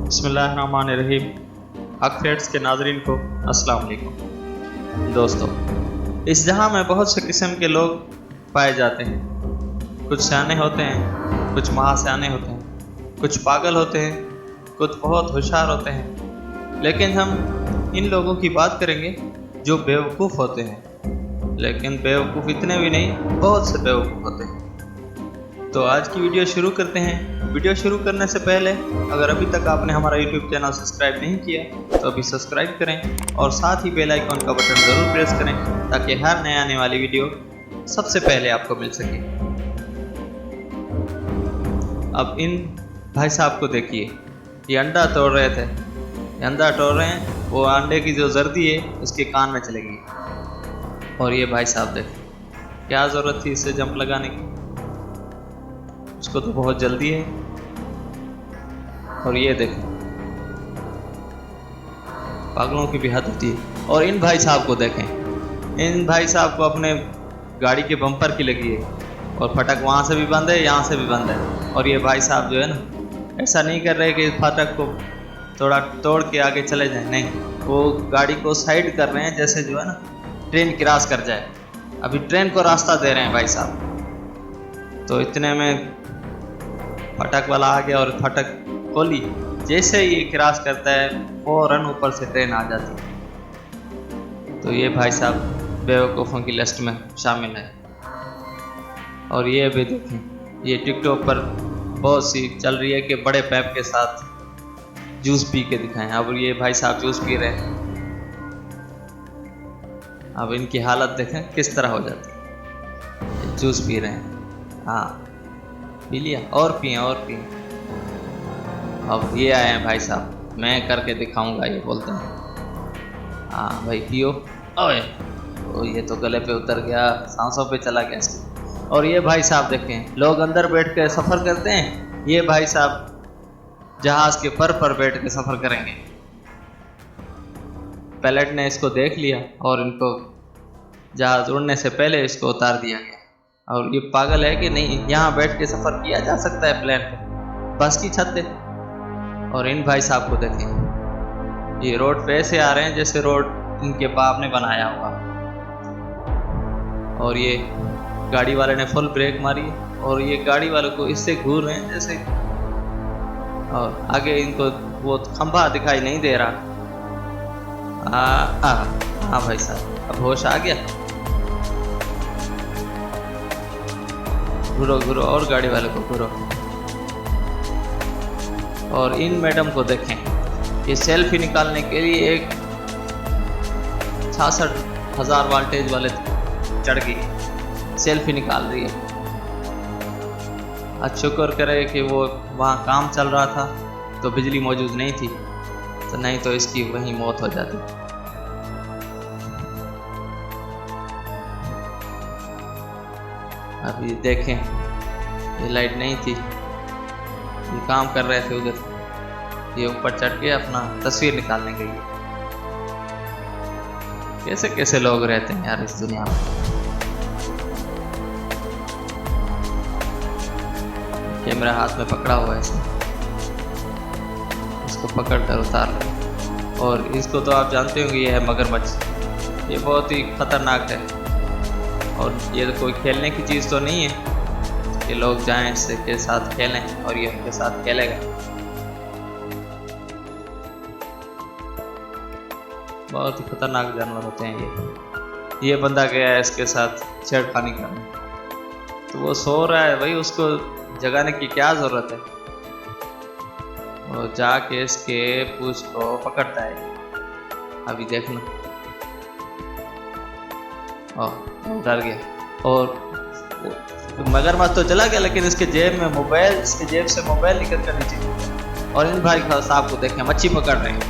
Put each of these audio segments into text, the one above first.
बिस्मिल्लाहिर्रहमानिर्रहीम। हक फ्रेंड्स के नाज़रीन को अस्सलाम वालेकुम। दोस्तों, इस जहां में बहुत से किस्म के लोग पाए जाते हैं। कुछ सियाने होते हैं, कुछ महासियाने होते हैं, कुछ पागल होते हैं, कुछ बहुत होशियार होते हैं। लेकिन हम इन लोगों की बात करेंगे जो बेवकूफ़ होते हैं, लेकिन बेवकूफ़ इतने भी नहीं, बहुत से बेवकूफ़ होते हैं। तो आज की वीडियो शुरू करते हैं। वीडियो शुरू करने से पहले अगर अभी तक आपने हमारा यूट्यूब चैनल सब्सक्राइब नहीं किया तो अभी सब्सक्राइब करें और साथ ही बेल आइकॉन का बटन ज़रूर प्रेस करें ताकि हर नए आने वाली वीडियो सबसे पहले आपको मिल सके। अब इन भाई साहब को देखिए, ये अंडा तोड़ रहे थे, ये अंडा तोड़ रहे हैं, वो अंडे की जो जर्दी है उसके कान में चले गई। और ये भाई साहब देखें, क्या ज़रूरत थी इससे जंप लगाने की, उसको तो बहुत जल्दी है। और ये देखें, पागलों की भी हद होती है। और इन भाई साहब को देखें, इन भाई साहब को अपने गाड़ी के बम्पर की लगी है और फटक वहाँ से भी बंद है, यहाँ से भी बंद है। और ये भाई साहब जो है ना, ऐसा नहीं कर रहे कि फाटक को थोड़ा तोड़ के आगे चले जाएं, नहीं, वो गाड़ी को साइड कर रहे हैं जैसे जो है ना ट्रेन क्रॉस कर जाए। अभी ट्रेन को रास्ता दे रहे हैं भाई साहब। तो इतने में फटक वाला आ गया और फटक खोली, जैसे ही क्रॉस करता है फौरन ऊपर से ट्रेन आ जाती है। तो ये भाई साहब बेवकूफ़ों की लिस्ट में शामिल है। और ये भी देखें, ये टिकटॉक पर बहुत सी चल रही है कि बड़े पैप के साथ जूस पी के दिखाएं। अब ये भाई साहब जूस पी रहे हैं, अब इनकी हालत देखें किस तरह हो जाती है। जूस पी रहे हैं, हाँ पी लिया, और पिए और पिए। अब ये आए हैं भाई साहब, मैं करके दिखाऊंगा, ये बोलते हैं। हाँ भाई पियो। ओए, तो ये तो गले पे उतर गया, सांसों पे चला गया इसके। और ये भाई साहब देखें, लोग अंदर बैठ के सफ़र करते हैं, ये भाई साहब जहाज़ के पर बैठ के सफ़र करेंगे। पायलट ने इसको देख लिया और इनको जहाज़ उड़ने से पहले इसको उतार दिया गया। और ये पागल है कि नहीं, यहाँ बैठ के सफ़र किया जा सकता है प्लेन पे, बस की छत पे। और इन भाई साहब को देखें, ये रोड पे ऐसे आ रहे हैं जैसे रोड इनके बाप ने बनाया होगा। और ये गाड़ी वाले ने फुल ब्रेक मारी और ये गाड़ी वाले को इससे घूर रहे हैं जैसे, और आगे इनको वो खंभा दिखाई नहीं दे रहा। हाँ भाई साहब, अब होश आ गया। घुरो घुरो और गाड़ी वाले को घुरो। और इन मैडम को देखें, ये सेल्फी निकालने के लिए एक 66,000 वोल्टेज वाले चढ़ गई, सेल्फी निकाल रही है। आज शुक्र करे कि वो वहाँ काम चल रहा था तो बिजली मौजूद नहीं थी, तो नहीं तो इसकी वहीं मौत हो जाती। अभी देखें, ये लाइट नहीं थी, ये काम कर रहे थे उधर, ये ऊपर चढ़ के अपना तस्वीर निकालने गई। कैसे कैसे लोग रहते हैं यार इस दुनिया में। कैमरा हाथ में पकड़ा हुआ है इसको पकड़ कर उतार रहे। और इसको तो आप जानते होंगे, ये है मगरमच्छ। ये बहुत ही खतरनाक है और ये कोई खेलने की चीज़ तो नहीं है कि लोग जाएं इससे के साथ खेलें, और ये उनके साथ खेलेगा। बहुत ही खतरनाक जानवर होते हैं ये बंदा गया है इसके साथ छेड़खानी करने, तो वो सो रहा है भाई, उसको जगाने की क्या ज़रूरत है। वो जाके इसके पूंछ को पकड़ता है। अभी देखना, डर गया। और मगरमच्छ तो चला गया, लेकिन इसके जेब में मोबाइल, इसके जेब से मोबाइल निकल कर नीचे गया। और इन भाई साहब को देखें, मच्छी पकड़ रहे हैं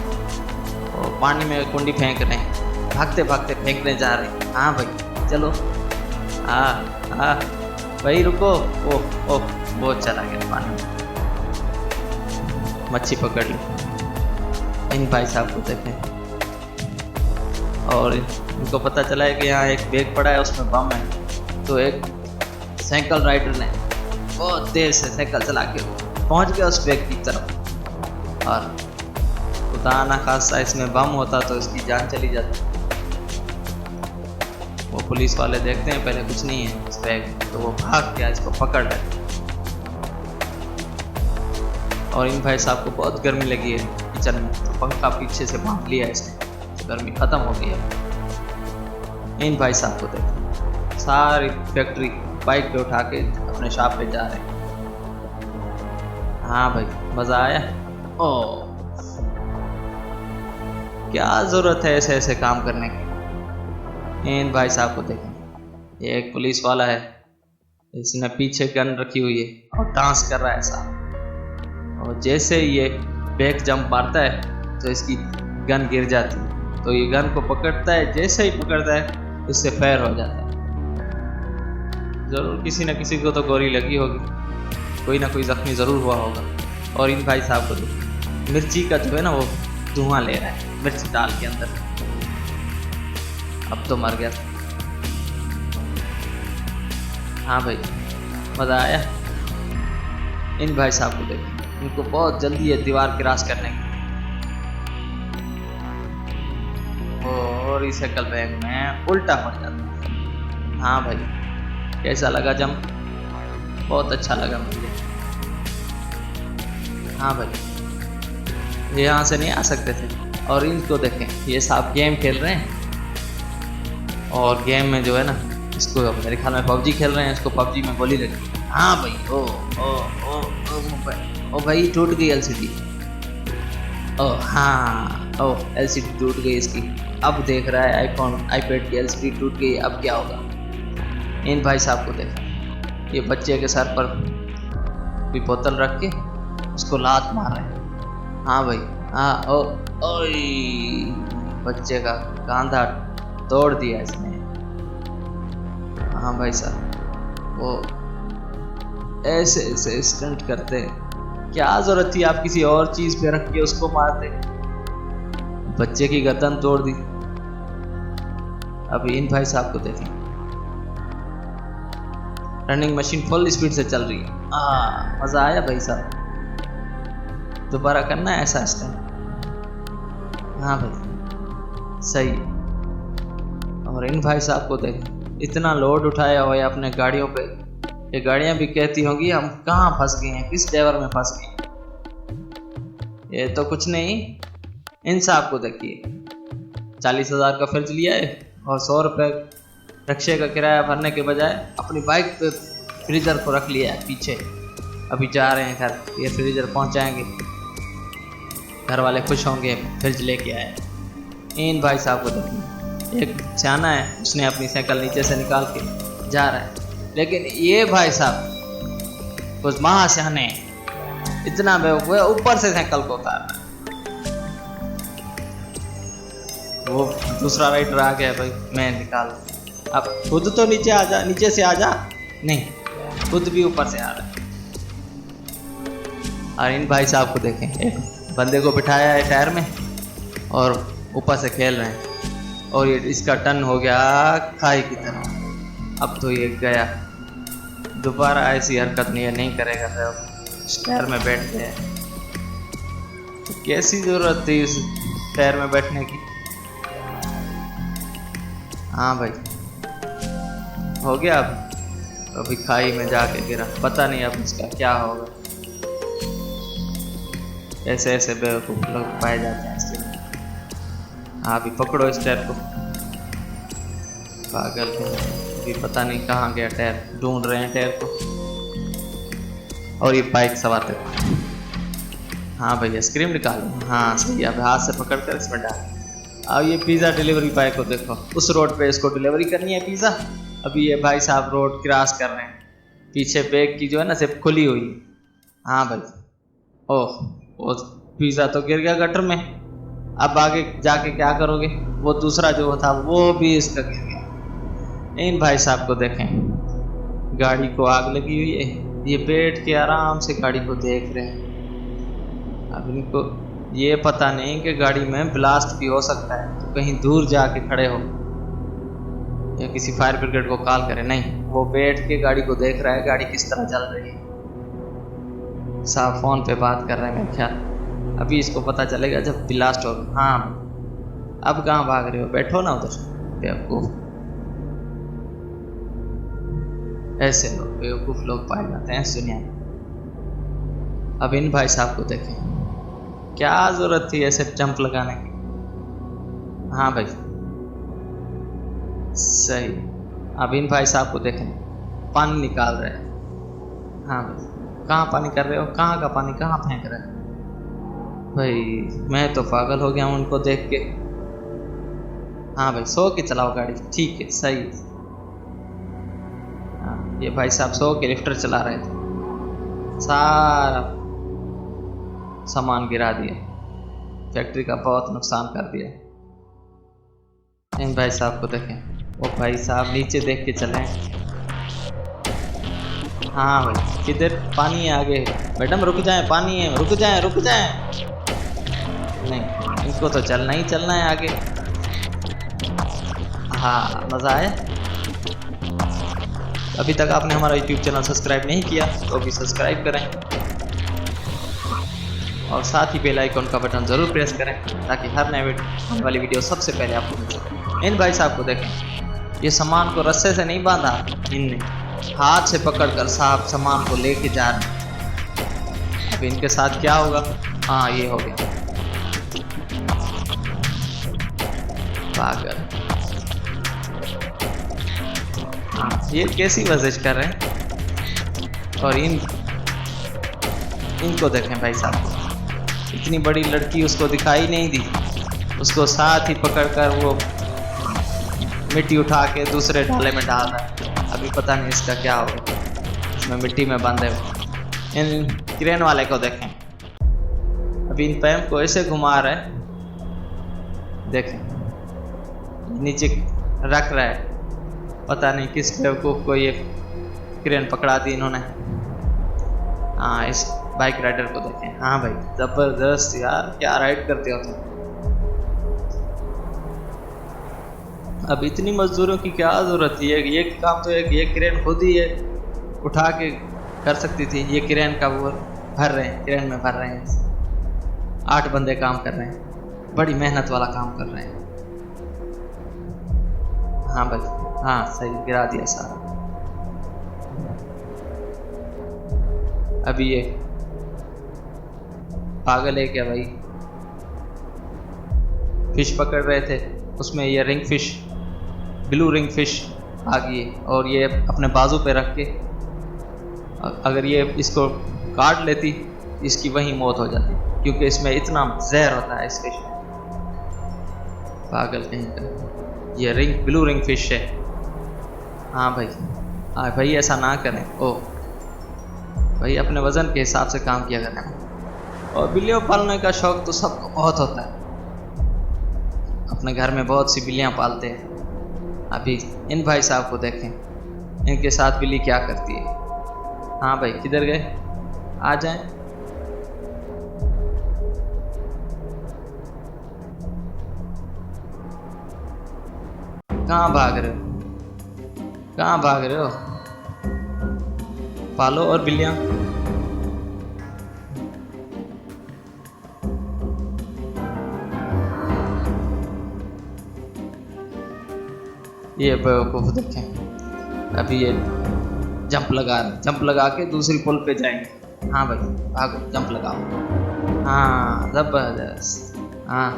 और पानी में कुंडी फेंक रहे हैं, भागते भागते फेंकने जा रहे हैं। हाँ भाई चलो, हाँ भाई रुको। ओह बहुत चला गया पानी में, मच्छी पकड़ ली। इन भाई साहब को देखें, और इनको पता चला है कि यहाँ एक बैग पड़ा है, उसमें बम है। तो एक साइकिल राइडर ने बहुत तेज से साइकिल चला के पहुंच गया उस बैग की तरफ। और खुदा ना खास्ता इसमें बम होता तो इसकी जान चली जाती। वो पुलिस वाले देखते हैं पहले कुछ नहीं है इस बैग, तो वो भाग गया, इसको पकड़ लेते। और इन भाई साहब को बहुत गर्मी लगी है किचन में, तो पंखा पीछे से बांध लिया इसने, तो गर्मी खत्म हो गई है। इन भाई साहब को देखो, सारी फैक्ट्री बाइक पे उठा के अपने शॉप पे जा रहे हैं। हाँ भाई, मजा आया। ओ क्या जरूरत है ऐसे ऐसे काम करने की। इन भाई साहब को देखें, ये एक पुलिस वाला है, इसने पीछे गन रखी हुई है और डांस कर रहा है साहब। और जैसे ये बैक जंप मारता है तो इसकी गन गिर जाती है, तो ये गन को पकड़ता है, जैसे ही पकड़ता है इससे फायर हो जाता है। जरूर किसी न किसी को तो गोली लगी होगी, कोई ना कोई जख्मी जरूर हुआ होगा। और इन भाई साहब को तो मिर्ची का जो है ना वो धुआं ले रहा है, मिर्च डाल के अंदर। अब तो मर गया। हाँ भाई, मजा आया। इन भाई साहब को देखो, इनको बहुत जल्दी है दीवार क्रॉस करने की। और इस शक्ल बैग में उल्टा हो जाता। हाँ भाई, कैसा लगा जंप? बहुत अच्छा लगा मुझे। हाँ भाई, ये यहाँ से नहीं आ सकते थे। और इनको देखें, ये साहब गेम खेल रहे हैं, और गेम में जो है ना, इसको मेरे ख्याल में पबजी खेल रहे हैं, इसको पबजी में गोली लगी। हाँ भाई, ओ ओ ओ ओ भाई, टूट गई एलसीडी। ओ हाँ, ओ एलसीडी टूट गई इसकी। अब देख रहा है आईफोन आईपैड की एलसीडी टूट गई, अब क्या होगा। इन भाई साहब को देखा, ये बच्चे के सर पर भी बोतल रख के उसको लात मार रहे हैं। हाँ भाई, हाँ, ओ ओई, बच्चे का कांधा तोड़ दिया इसने। हाँ भाई साहब, वो ऐसे ऐसे स्टंट करते हैं, क्या जरूरत थी आप किसी और चीज पे रख के उसको मारते। बच्चे की गर्दन तोड़ दी। अभी इन भाई साहब को देखें, रनिंग मशीन फुल स्पीड से चल रही है। मजा आया भाई साहब, दोबारा करना है ऐसा स्टंट। हाँ भाई, सही। और इन भाई साहब को देखें, इतना लोड उठाया हुआ है अपने गाड़ियों पे, ये गाड़ियां भी कहती होंगी हम कहाँ फंस गए हैं, किस ड्राइवर में फंस गए हैं। ये तो कुछ नहीं। इन साहब को देखिए, 40,000 का खर्च लिया है और 100 रुपये रिक्शे का किराया भरने के बजाय अपनी बाइक पे फ्रीजर को रख लिया है पीछे। अभी जा रहे हैं घर, ये फ्रीजर पहुंचाएंगे, घर वाले खुश होंगे, फ्रिज लेके आए। इन भाई साहब को देखिए, एक सियाना है, उसने अपनी साइकिल नीचे से निकाल के जा रहा है, लेकिन ये भाई साहब कुछ महासियाने इतना बेवकूफ है, ऊपर से साइकिल को उतार रहा है। वो दूसरा राइडर आ गया, भाई मैं निकाल, अब खुद तो नीचे आ जा, नीचे से आ जा, नहीं खुद भी ऊपर से आ रहा है। और इन भाई साहब को देखें, एक बंदे को बिठाया है टायर में और ऊपर से खेल रहे हैं, और ये इसका टर्न हो गया खाई की तरह। अब तो ये गया, दोबारा ऐसी हरकत नहीं करेगा। फिर टायर में बैठ गया, तो कैसी जरूरत थी इस टायर में बैठने की। हाँ भाई, हो गया। अब अभी खाई में जाके गिरा, पता नहीं अब इसका क्या होगा। ऐसे ऐसे बेवकूफ लोग पाए जाते हैं इसके। हाँ, अभी पकड़ो इस टायर को, पागल को भी पता नहीं कहाँ गया टायर, ढूंढ रहे हैं टायर को। और ये बाइक सवार थे। हाँ भैया, स्क्रीम निकालो। हाँ सही, अब हाथ से पकड़ कर इसमें डाल। अब ये पिज़्ज़ा डिलीवरी बॉय को देखो, उस रोड पे इसको डिलीवरी करनी है पिज़्ज़ा। अभी ये भाई साहब रोड क्रॉस कर रहे हैं, पीछे बैग की जो है ना सिर्फ खुली हुई। हाँ भाई, ओह वो पिज़्ज़ा तो गिर गया गटर में। अब आगे जाके क्या करोगे? वो दूसरा जो था वो भी इसका गिर गया। इन भाई साहब को देखें, गाड़ी को आग लगी हुई है, ये बैठ के आराम से गाड़ी को देख रहे हैं। अब इनको ये पता नहीं कि गाड़ी में ब्लास्ट भी हो सकता है, तो कहीं दूर जाके खड़े हो या किसी फायर ब्रिगेड को कॉल करें। नहीं, वो बैठ के गाड़ी को देख रहा है, गाड़ी किस तरह चल रही है। साहब फोन पे बात कर रहे हैं मेरे ख्याल। अभी इसको पता चलेगा जब ब्लास्ट होगा। हाँ अब कहाँ भाग रहे हो, बैठो ना उधर बेवकूफ। ऐसे लोग बेवकूफ लोग पाए जाते हैं इस दुनिया में। अब इन भाई साहब को देखें, क्या जरूरत थी ऐसे जंप लगाने की। हाँ भाई सही। अब इन भाई साहब को देखें, पानी निकाल रहे हैं। हाँ भाई कहाँ पानी कर रहे हो, कहाँ का पानी कहाँ फेंक रहे हो भाई। मैं तो पागल हो गया हूँ उनको देख के। हाँ भाई सो के चलाओ गाड़ी, ठीक है सही। हाँ ये भाई साहब सो के लिफ्टर चला रहे थे, सारा सामान गिरा दिया, फैक्ट्री का बहुत नुकसान कर दिया। इन भाई साहब को देखें, वो भाई साहब नीचे देख के चले। हाँ भाई किधर पानी है आगे, मैडम रुक जाएं, पानी है, रुक जाएं रुक जाएं। नहीं इनको तो चलना ही चलना है आगे। हाँ मज़ा आया। अभी तक आपने हमारा YouTube चैनल सब्सक्राइब नहीं किया तो अभी सब्सक्राइब करें और साथ ही बेल आइकन का बटन ज़रूर प्रेस करें ताकि हर नए आने वाली वीडियो सबसे पहले आपको मिल सके। इन भाई साहब को देखें, ये सामान को रस्से से नहीं बांधा इनने, हाथ से पकड़कर साहब सामान को लेके जा रहे हैं। अब इनके साथ क्या होगा। हाँ ये हो गया पागल। हाँ ये कैसी वर्जिश कर रहे हैं। और इनको देखें भाई साहब को, इतनी बड़ी लड़की उसको दिखाई नहीं दी, उसको साथ ही पकड़कर वो मिट्टी उठा के दूसरे ढाले में डाल रहा है। अभी पता नहीं इसका क्या होगा, इसमें मिट्टी में बांधे हुए। इन क्रेन वाले को देखें, अभी इन पैम को ऐसे घुमा रहा है, देखें नीचे रख रहा है। पता नहीं किस बेवकूफ़ को ये क्रेन पकड़ा दी इन्होंने। हाँ इस बाइक राइडर को देखें। हाँ भाई ज़बरदस्त यार, क्या राइड करते हो तुम। अब इतनी मजदूरों की क्या ज़रूरत है, ये काम तो ये क्रेन खुद ही है उठा के कर सकती थी। ये क्रेन का वो भर रहे हैं, क्रेन में भर रहे हैं, 8 बंदे काम कर रहे हैं, बड़ी मेहनत वाला काम कर रहे हैं। हाँ भाई हाँ सही, गिरा दिया सारा। अभी ये पागल है क्या भाई, फिश पकड़ रहे थे, उसमें ये ring fish, blue ring fish आ गई और ये अपने बाजू पे रख के अगर ये इसको काट लेती इसकी वहीं मौत हो जाती, क्योंकि इसमें इतना जहर होता है इस फिश में। पागल कहीं का, ये ब्लू रिंग फिश है। हाँ भाई ऐसा ना करें। ओ भाई अपने वज़न के हिसाब से काम किया करें। और बिल्लियों पालने का शौक़ तो सबको बहुत होता है, अपने घर में बहुत सी बिल्लियाँ पालते हैं। अभी इन भाई साहब को देखें, इनके साथ बिल्ली क्या करती है। हाँ भाई किधर गए, आ जाएं। कहाँ भाग रहे हो, कहाँ भाग रहे हो, पालो और बिल्लियाँ। ये बेवकूफ़ देखें, अभी ये जंप लगा के दूसरी पुल पे जाएंगे। हाँ भाई भागो, जंप लगाओ। हाँ ज़बरदस्त। हाँ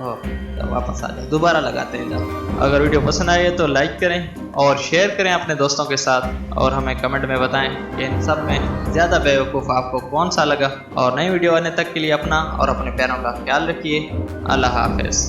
हो तो वापस आ जाओ, दोबारा लगाते हैं जब। अगर वीडियो पसंद आए तो लाइक करें और शेयर करें अपने दोस्तों के साथ, और हमें कमेंट में बताएं कि इन सब में ज़्यादा बेवकूफ़ आपको कौन सा लगा। और नई वीडियो आने तक के लिए अपना और अपने प्यारों का ख्याल रखिए। अल्लाह हाफ़िज़।